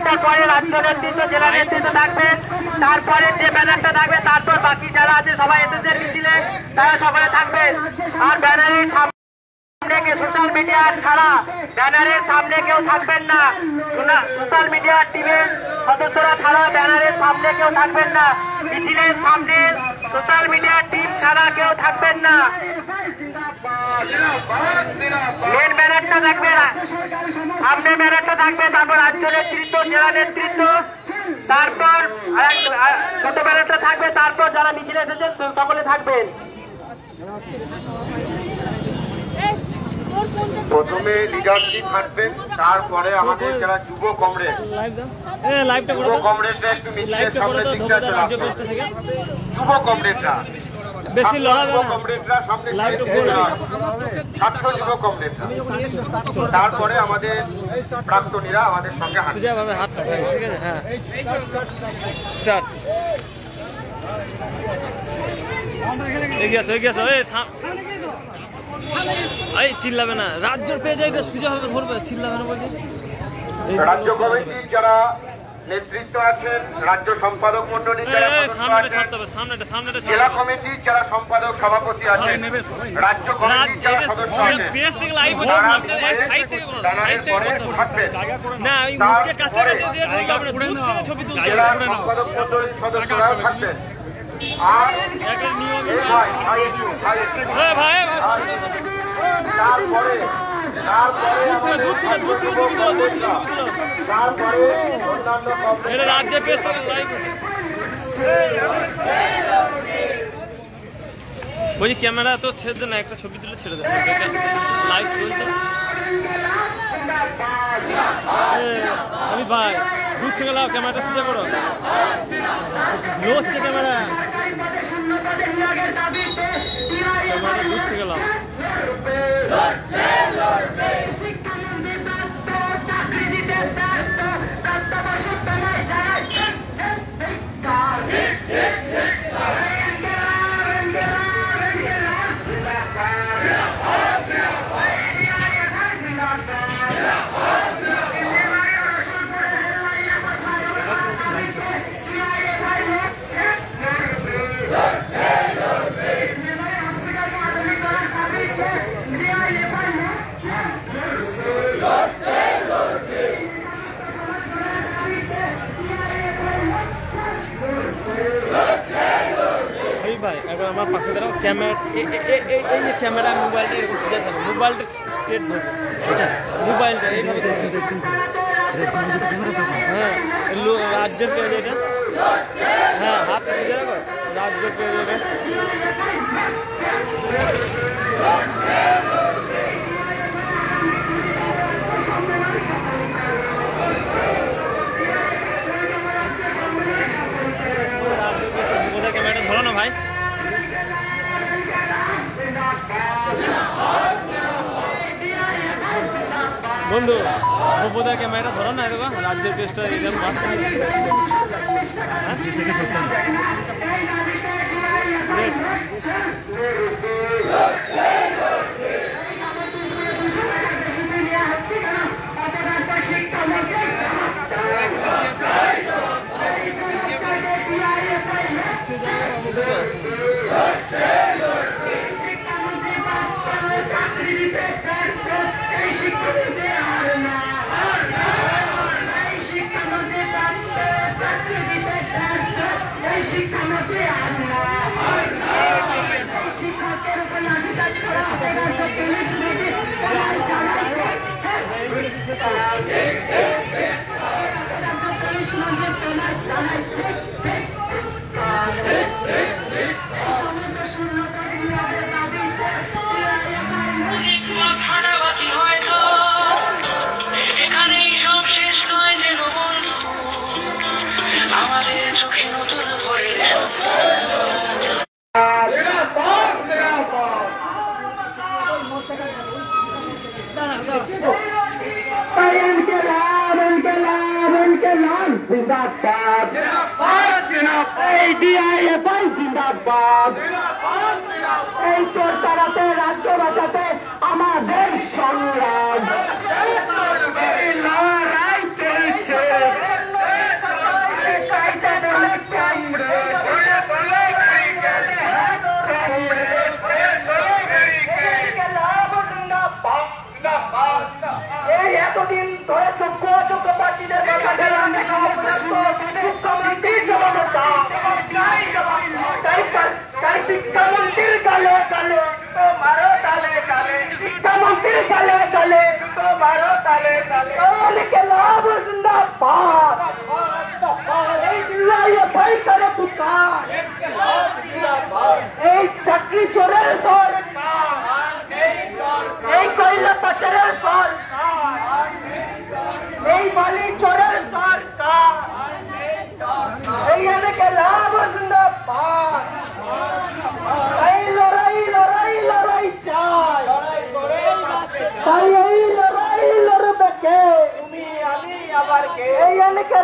পরে রাজ্য নেতৃত্ব, জেলা নেতৃত্ব থাকবেন, তারপরে যে ব্যানারটা থাকবে, তারপর বাকি যারা আছে সবাই এসেছে মিছিলে, তারা সকলে থাকবেন। আর ব্যানারের সোশ্যাল মিডিয়া ছাড়া ব্যানারের সামনে কেউ থাকবেন না। সোশ্যাল মিডিয়ার টিমের সদস্যরা ছাড়া ব্যানারের সামনে কেউ থাকবেন না। মিছিলের সামনে সোশ্যাল মিডিয়ার টিম ছাড়া কেউ থাকবেন না। মেন ব্যানারটা থাকবে না, সামনে ব্যানারটা থাকবে, তারপর রাজ্য নেতৃত্ব, জেলা নেতৃত্ব, তারপর ছোট ব্যানারটা থাকবে, তারপর যারা মিছিলে এসেছেন সকলে থাকবেন। প্রথমে লিডারশিপ থাকবেন, তারপরে আমাদের যারা যুব কমরেড, যুব কমরেডরা একটু মিছিলের সামনের দিকটা চলে আসবে। যুব কমরেডরা বেশি লড়াবে, কমরেডরা সামনে ছাত্র যুব কমরেডরা, তারপরে আমাদের প্রাক্তনীরা আমাদের সঙ্গে হাঁটবে। চিল্লাবে না, রাজ্যের পেজে এটা সুজা হবে, ধরবে, চিল্লাবে না বলছে। রাজ্য কমিটির যারা নেতৃত্ব আছেন, রাজ্য সম্পাদক মন্ডলীর যারা জেলা কমিটির যারা সম্পাদক সভাপতি আছেন, রাজ্য কমিটির যারা সদস্য আছেন, জেলা সম্পাদক মন্ডলীর সদস্যরাও থাকবেন। আর তারপরে রাজ্যের পেজ বলছি ক্যামেরা তো ছেড়ে না, একটা ছবি তুলে ছেড়ে দেবে, লাইভ চলছে। আমি ভাই দূর থেকে লাও, ক্যামেরাটা সোজা করো, হচ্ছে ক্যামেরা, দূর থেকে লাও। ভাই এখন আমার পাশে দাঁড়াও, ক্যামেরা এই যে ক্যামেরা মোবাইলটা এরকম সোজা থাকবে, মোবাইলটা স্ট্রেট ধরবে, মোবাইলটা এইভাবে হ্যাঁ, রাজ্যের পেজ এটা, হ্যাঁ হাত সোজা রাখো, রাজ্যের পেজ এটা। ক্যামেরাটা ধরো না ভাই, বন্ধু বোধহয় ক্যামেরাটা ধরো না, দেখো রাজ্যের পেজটা এরকম এই চোর তাড়াতে, রাজ্য বাঁচাতে আমাদের সংগ্রাম, লড়াই চলছে।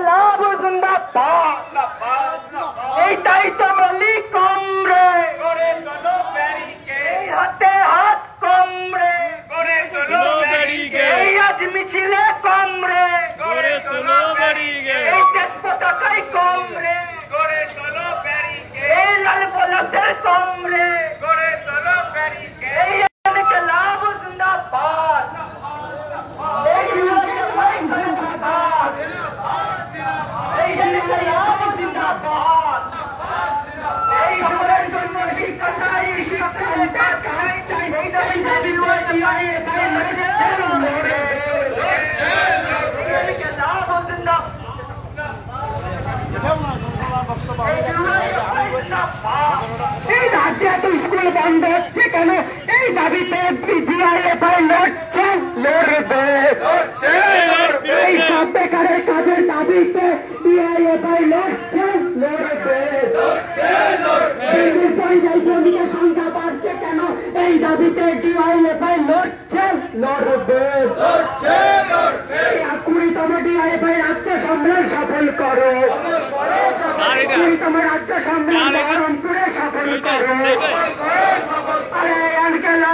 লাভ জিন্দাবাদ, এইটাই তো বলি কমরে, এই হাতে হাত কমরে, এই আজ মিছিলে কমরে, এই দেশ পতাকায় কমরে, এই লাল পলাশের কমরে, এই লাভ জিন্দাবাদ, এই জিন্দাবাদ, এই লাভ জিন্দাবাদ, এই সবার জন্য শিক্ষা চাই, শিক্ষা চাই, এই দাবি এই রাজ্যে এত স্কুল বন্ধ হচ্ছে কেন? এই দাবিতে ডিআইএফআই লড়ছে, লড়বে। এই সব বেকারের কাজের দাবিতে ডিআইএফআই লড়ছে, লড়বে। পরিযায়ী শ্রমিকের সংখ্যা বাড়ছে কেন? এই দাবিতে ডিআইএফআই লড়ছে, লড়বে। 20তম ডিআইএফআই রাজ্য সম্মেলন সফল করো, 20তম রাজ্য সম্মেলন বহরমপুরে সফল করো। আরে আনকেলা